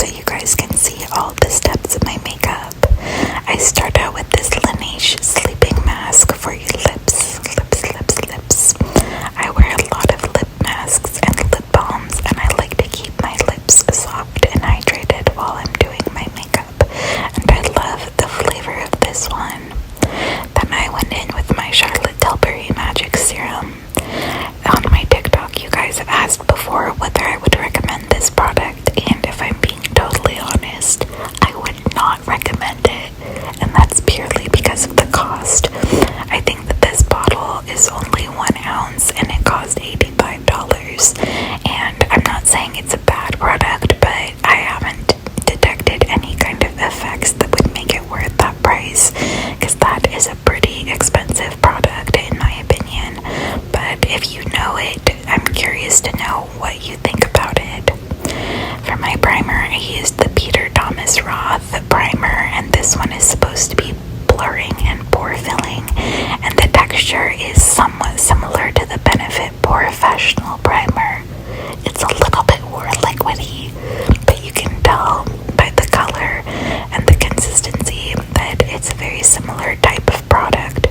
so you guys can see all the steps of my makeup. I start out with this Laneige sleeping mask for your lips. I wear a lot of lip masks and lip balms, and I like to keep my lips soft and hydrated while I'm doing my makeup. And I love the flavor of this one. Then I went in with my Charlotte Tilbury Magic Serum. On my TikTok, you guys have asked before whether I would recommend this product, and if I'm being totally honest, I would not recommend it, and that's purely because of the cost. I think that this bottle is only 1 ounce and it cost $85, and I'm not saying it's a bad product, but I haven't detected any kind of effects that would make it worth that price, because that is a pretty expensive product in my opinion. But if you know it, I'm curious to know what you think about it. For my primer, I used the Peter Thomas Roth primer, and this one is supposed to be blurring and pore filling, and the texture is somewhat similar to the Benefit Professional primer. It's a little bit more liquidy, but you can tell by the color and the consistency that it's a very similar type of product.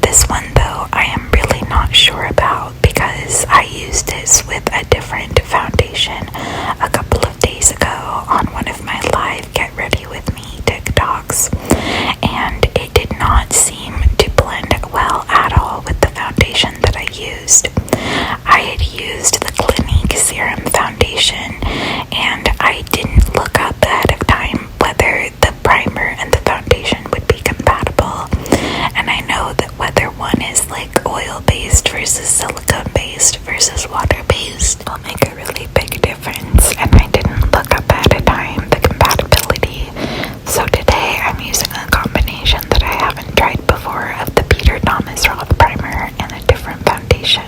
This one though, I am really not sure about, because I used this with a different foundation a couple of days ago on one of my live Get Ready With Me TikToks, and it did not seem to blend well at all with the foundation that I used. I had used the Clinique Serum foundation, and I didn't look up ahead of time whether the primer and the foundation would be compatible. And I know that whether one is like oil-based versus silicone-based versus water-based will make a really big difference, and I didn't look up ahead of time the compatibility. So today I'm using a combination that I haven't tried before of the Peter Thomas Roth primer and a different foundation.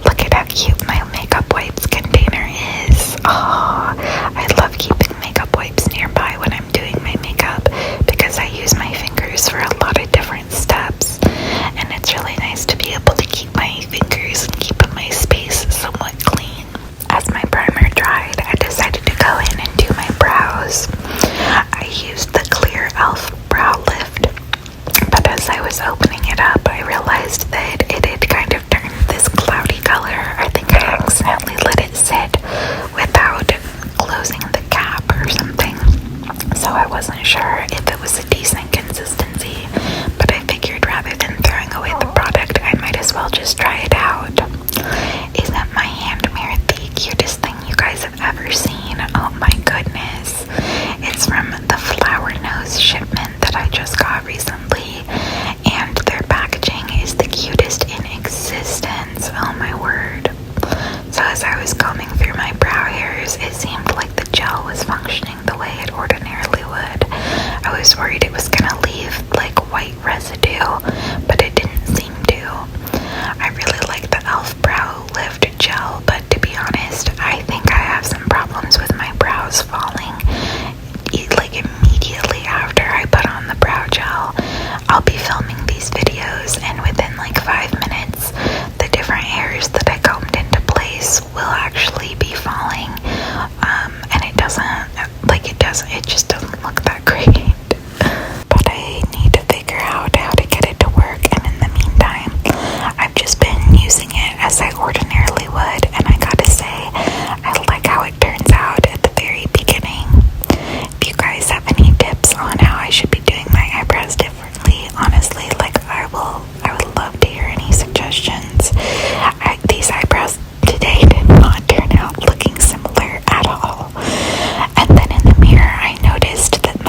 Look at how cute my makeup wipes container is. Oh, I love keeping makeup wipes nearby when I'm doing my makeup, because I use my fingers for a lot of different steps, and it's really nice to be able to keep my fingers and keep my space somewhat clean. As my primer dried, I decided to go in and do my brows. I used the Clear Elf Brow Lift, but as I was opening it up, I realized that it had kind of turned this cloudy color. I think I accidentally let it sit without closing the cap or something, so I wasn't sure if it was a decent consistency, but I figured rather than throwing away the product, I might as well just try it out. Isn't my hand mirror the cutest thing you guys have ever seen? Oh my goodness. It's from the Flower Nose shipment that I just got recently, and their packaging is the cutest in existence. Oh my word. So as I was combing through my brow hairs, it seemed like the gel was functioning the way it ordinarily would. I was worried it was gonna leave like white residue, but it didn't seem to. I really like the e.l.f. Brow Lift Gel, but to be honest, I think I have some problems with my brows falling like immediately after I put on the brow gel. I'll be filming these videos, and within like 5 minutes, the different hairs that I combed into place will actually be falling, and it just doesn't look that great. But I need to figure out how to get it to work, and in the meantime, I've just been using it as I ordinarily would, and I gotta say, I like how it turns out at the very beginning. If you guys have any tips on how I should be doing my eyebrows differently, honestly, like I would love to hear any suggestions. These eyebrows today did not turn out looking similar at all. And then in the mirror, I noticed that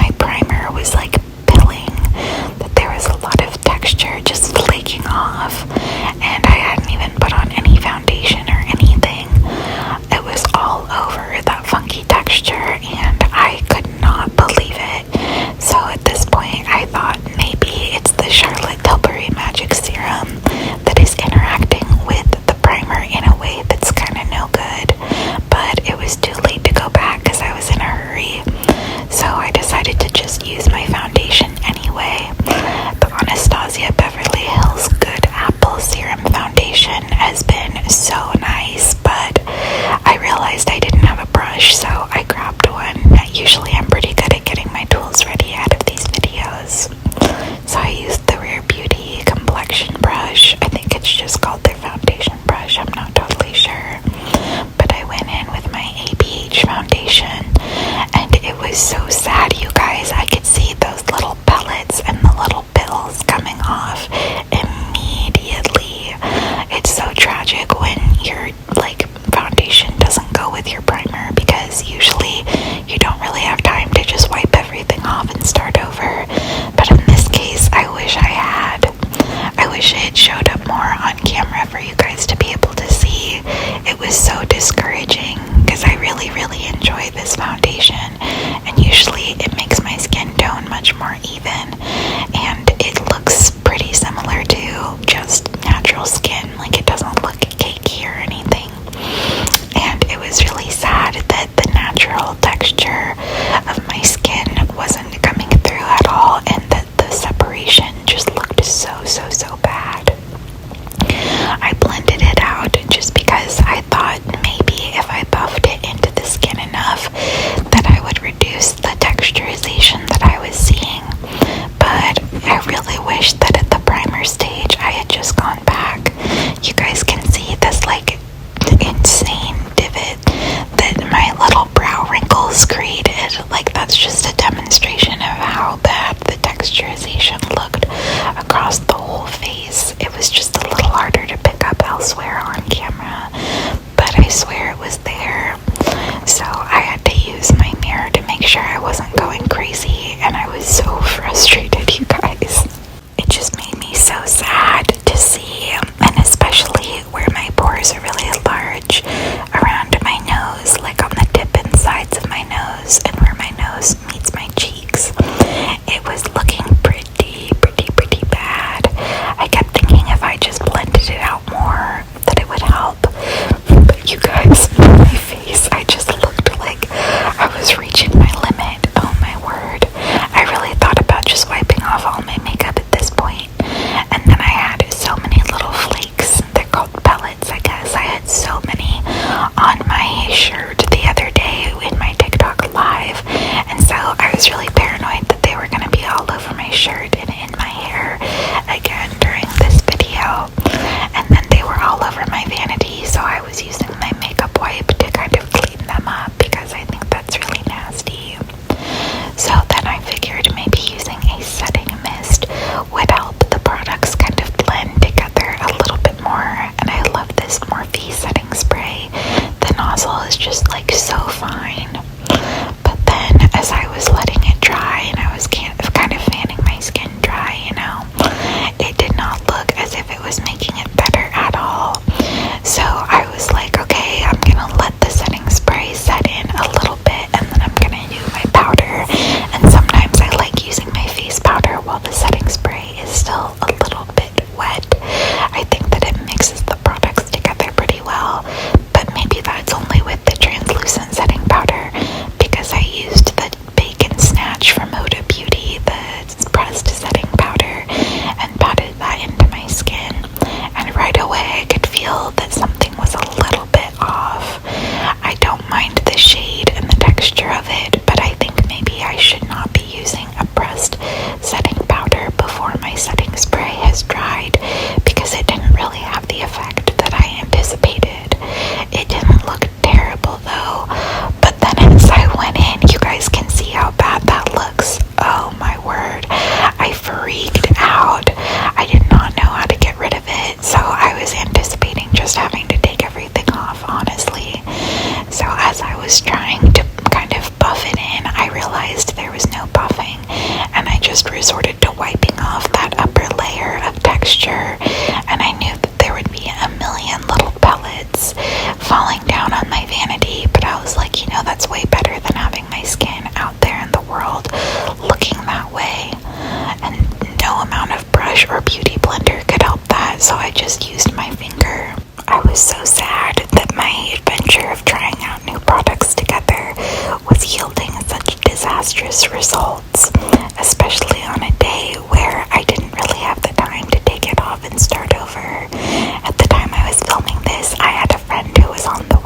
was so sad, you guys. I could see those little pellets and the little pills coming off immediately. It's so tragic when your foundation doesn't go with your primer, because usually you don't really have time to just wipe everything off and start over. But in this case, I wish I had. I wish it showed up more on camera for you guys to be able to see. It was so discouraging because I really, really enjoy this foundation, and usually it makes my skin tone much more even, and it looks pretty similar to just natural skin. Like, it doesn't look cakey or anything. And it was really sad that the natural texture of my skin wasn't coming through at all, and that the separation just looked so bad. I blended it out just because I thought maybe if I buffed it into the skin enough that I would reduce the texturization that I was seeing. But I really wish that at the primer stage I had just gone back. You guys can see this insane divot that my little brow wrinkles created. That's just a demonstration of how bad the texturization looked across the whole face. It was just a little harder to pick up elsewhere on camera, but I swear it was there. So I had to use my mirror to make sure I wasn't going crazy, and I was so frustrated, you guys. It just made me so sad to see, and especially where my pores are really large around my nose, like on the tip and sides of my nose and where my nose meets my cheeks. It was looking pretty bad. I kept thinking if I just blended it out more that it would help. But you guys, my face, I just looked like I was reaching my limit. Oh my word. I really thought about just wiping off all my makeup at this point. And then I had so many little flakes. They're called pellets, I guess. I had so many on my shirt the other day in my TikTok live. And so I was really paranoid that they were going to be all over my shirt and in my hair again during this video. And then they were all over my vanity, so I was using my makeup wipe to kind of clean them up because I think that's really nasty. So then I figured maybe using a setting mist would help the products kind of blend together a little bit more. And I love this Morphe setting spray. The nozzle is just so fine. But then as I was letting it dry and I was kind of fanning my skin dry, it did not look as if it was making it better at all. So I was like, okay, I'm gonna let the setting spray set in a little bit, and then I'm gonna do my powder. And sometimes I like using my face powder while the setting spray is still a little bit wet. I think that it mixes the products together pretty well, but maybe that's only with the translucent setting powder, because I used the Bacon Snatch from Huda Beauty, the pressed setting powder, and patted that into my skin. And right away I could feel that something was a little bit off. I don't mind the shade and the texture of it, but I think maybe I should not be using a pressed setting powder before my setting spray has dried, because it didn't really have the effect that I anticipated. It didn't look terrible though, but then as I went in, you guys can see how bad that looks. Oh my word, I freaked out. I did not know how to get rid of it, so I was anticipating just having to take everything off, honestly. So as I was trying to kind of buff it in, I realized there was no buffing, and I just resorted to wiping off that upper layer of texture, and I knew that there would be a million little pellets falling down on my vanity, but I was like, that's way better than having my skin out there in the world looking that way, and no amount of brush or beauty blender could help that, so I just used my finger. I was so sad that my adventure of trying out new products together was yielding such disastrous results, especially on a day where I didn't really have the time to take it off and start over. At the time I was filming this, I had a friend who was on the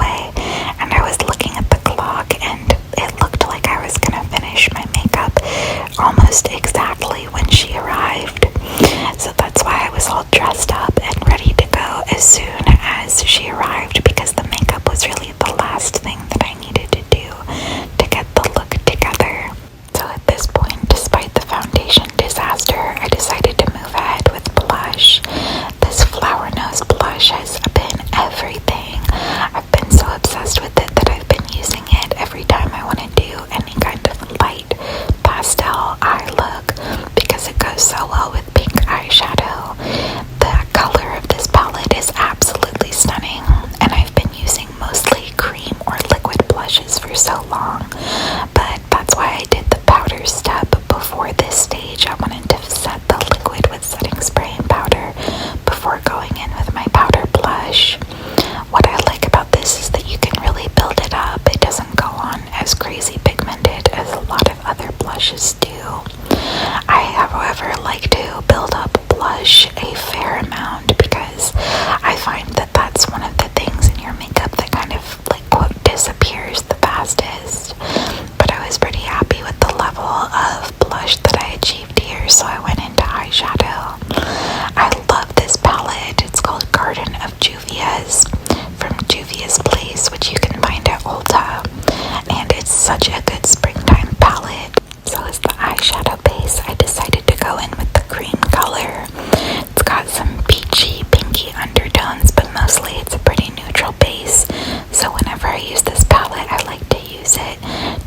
for so long, but that's why I did the powder step before this stage. I wanted to set the liquid with setting spray and powder before going in with my powder blush. What I like about this is that you can really build it up. It doesn't go on as crazy pigmented as a lot of other blushes do. I, however, like to build up blush a fair amount because I find that that's one of the things in your makeup that kind of like quote disappears the fastest. But I was pretty happy with the level of blush that I achieved here, so I went into eyeshadow. I love this palette. It's called Garden of Juvia's from Juvia's Place, which you can find at Ulta, and it's such a good springtime palette. So as the eyeshadow base, I decided to go in with the cream color. It's got some peachy, pinky undertones, but mostly it's a pretty neutral base. So whenever I use this palette, I like to use it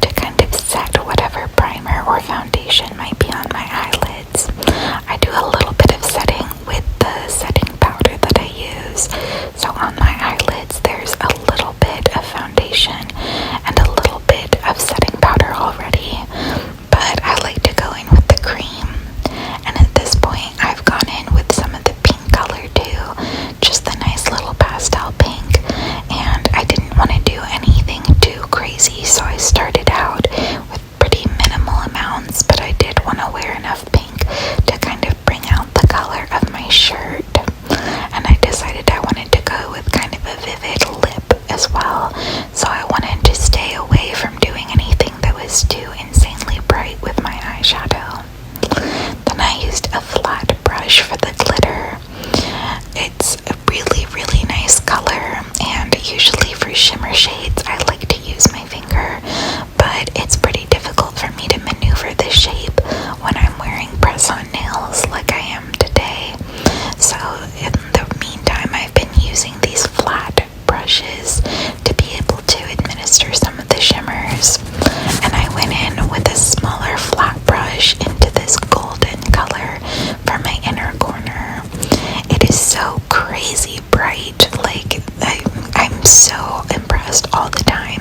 to kind of set whatever primer or foundation might be on my eyelids. I do a little bit of setting with the setting powder that I use. So on my eyelids, there's a little bit of foundation and a little bit of setting powder already. But I like to go in with the cream, and at this point I've gone in with some of the pink color too, just the nice little pastel pink, and I didn't want to do anything too crazy, so I started out with pretty minimal amounts, but I did want to wear enough pink to kind of bring out the color of my shirt, and I decided I wanted to go with kind of a vivid lip as well, so I wanted to stay away from doing anything that was too insanely bright with my eyeshadow. Then I used a flat brush for the glitter. It's a really, really nice color, and usually for shimmer shades I like to use my finger, but it's pretty difficult for me to maneuver this shape when I'm wearing press-on nails like I am today. So in the meantime, I've been using these flat brushes to be able to administer some of the shimmers, and I went in with a smaller flat brush into this golden color for my inner corner. It is so crazy bright. Like I'm so impressed all the time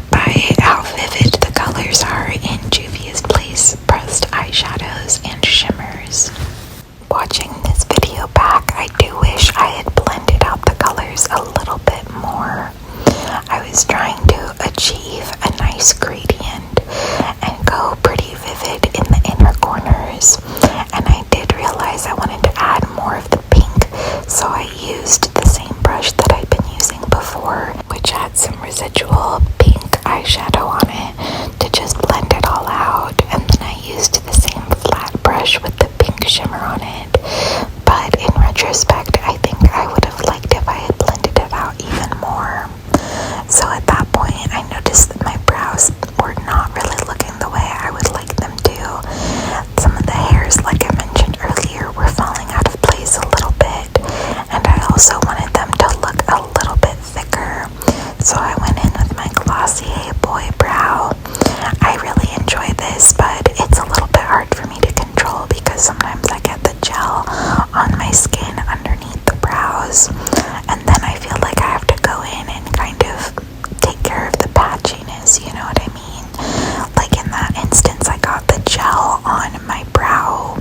by how vivid the colors are in Juvia's Place pressed eyeshadows and shimmers. Watching this video back, I do wish I had blended out the colors a little bit more. I was trying to achieve a nice gradient and go pretty vivid in the inner corners, and I did realize I wanted to add more of the pink, so I used the same brush that I'd been using before, which had some residual pink eyeshadow on it, to just blend it all out, and then I used the same flat brush with the pink shimmer on it. But in retrospect, I think I would have liked if I had blended it out even more. So at that point, I noticed that my brows were not really looking the way I would like them to. Some of the hairs, like I mentioned earlier, were falling out of place a little bit, and I also wanted them to look a little bit thicker. So I went in with my Glossier Boy Brow. I really enjoy this, but it's a little bit hard for me to control because sometimes I get the gel on my skin underneath the brows, and then I feel like I have to go in and kind of take care of the patchiness, you know what I mean? Like in that instance, I got the gel on my brow,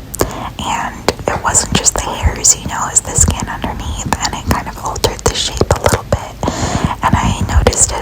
and it wasn't just the hairs, you know, it was the skin underneath, and it kind of altered the shape a little bit, and I noticed a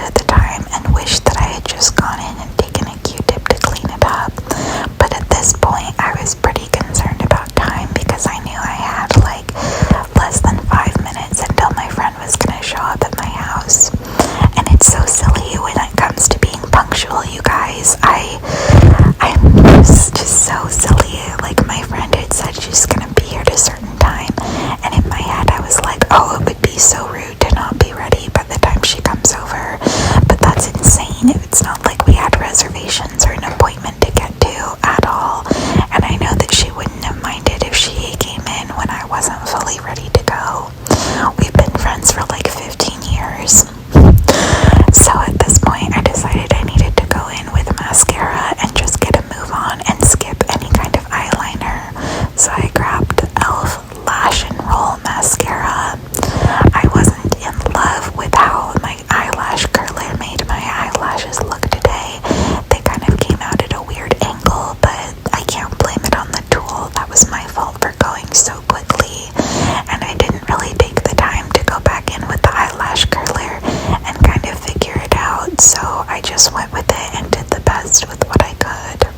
out, so I just went with it and did the best with what I could.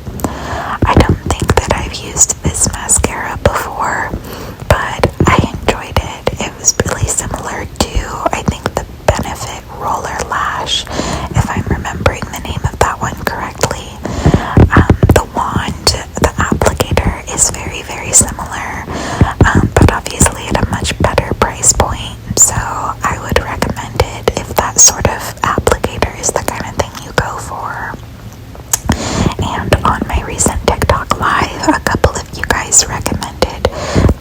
I don't think that I've used this mascara before, but I enjoyed it. It was really similar to, I think, the Benefit Roller Lash, if I'm remembering the name of that one correctly. The wand, the applicator is very, very similar, but obviously at a much better price point, so I would recommend it if that sort of applicator is the kind of thing you go for. And on my recent TikTok live, a couple of you guys recommended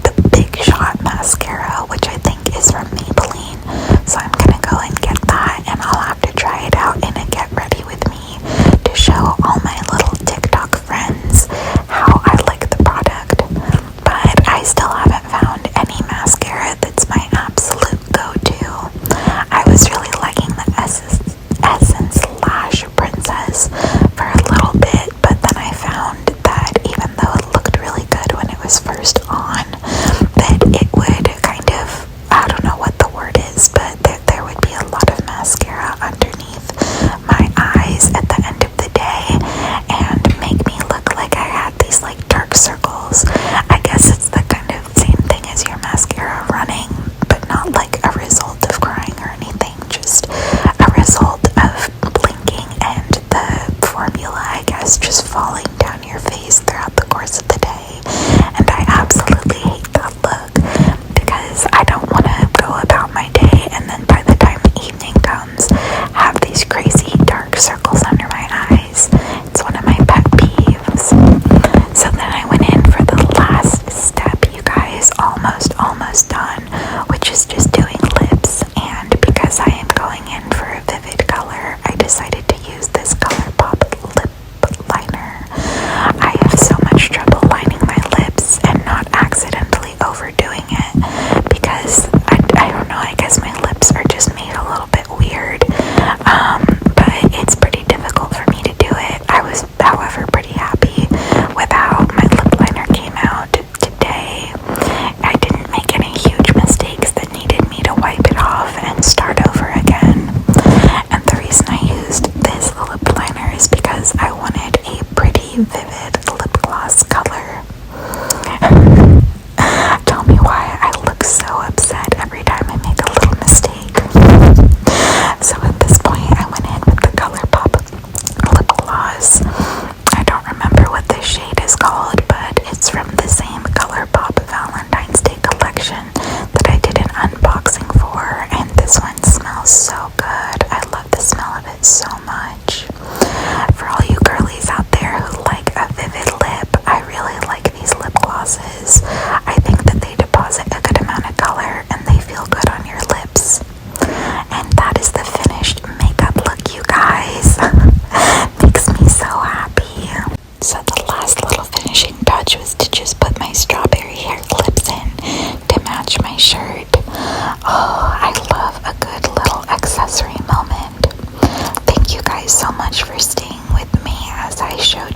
the Big Shot mascara, which I think is from Maybelline, so I'm gonna go and get that, and I'll have to try it out in a Get Ready With Me to show all my little TikTok friends how I like the product. But I still haven't found any mascara that's my absolute go-to. I was really liking the Essence Lash Princess for a little bit, but then I found that even though it looked really good when it was first on, that it would kind of, I don't know what the word is, but there would be a lot of mascara underneath my eyes at the end of the day and make me look like I had these like dark circles. I guess it's the kind of same thing as your mascara running, but not like a result of crying or anything, just a result of blinking and the formula, I guess, just falling down your face throughout the course of the day. And I absolutely hate that look, because I don't want to go about my day and then by the time the evening comes have these crazy dark circles under my eyes. It's one of my pet peeves. So then I went in for the last step, you guys, almost done, which is just doing lips. And because I am going in for a vivid color, I decided to use this ColourPop lip liner. I have so much trouble lining my lips and not accidentally overdoing it, because I don't know, I guess my lips are just made a little bit weird, but it's pretty difficult for me to do it. I was, however, pretty happy with how my lip liner came out today. I didn't make any huge mistakes that needed me to wipe it off and start over again. And the reason I used this lip liner is because I wanted a pretty vivid lip gloss color. Tell me why I look so upset every time I make a little mistake. So at this point, I went in with the ColourPop lip gloss. I don't remember what this shade is called, but it's from the same ColourPop Valentine's Day collection that I did an unboxing for, and this one smells so good. I love the smell of it so much. For all you girlies out there who like a vivid lip, I really like these lip glosses. I think that they deposit a good amount of color and they feel good on your lips. And that is the finished makeup look, you guys. Makes me so happy. So the last little finishing touch was to just put my strawberry hair clips in to match my shirt. Oh, I love a good little accessory moment. Thank you guys so much for staying with me as I show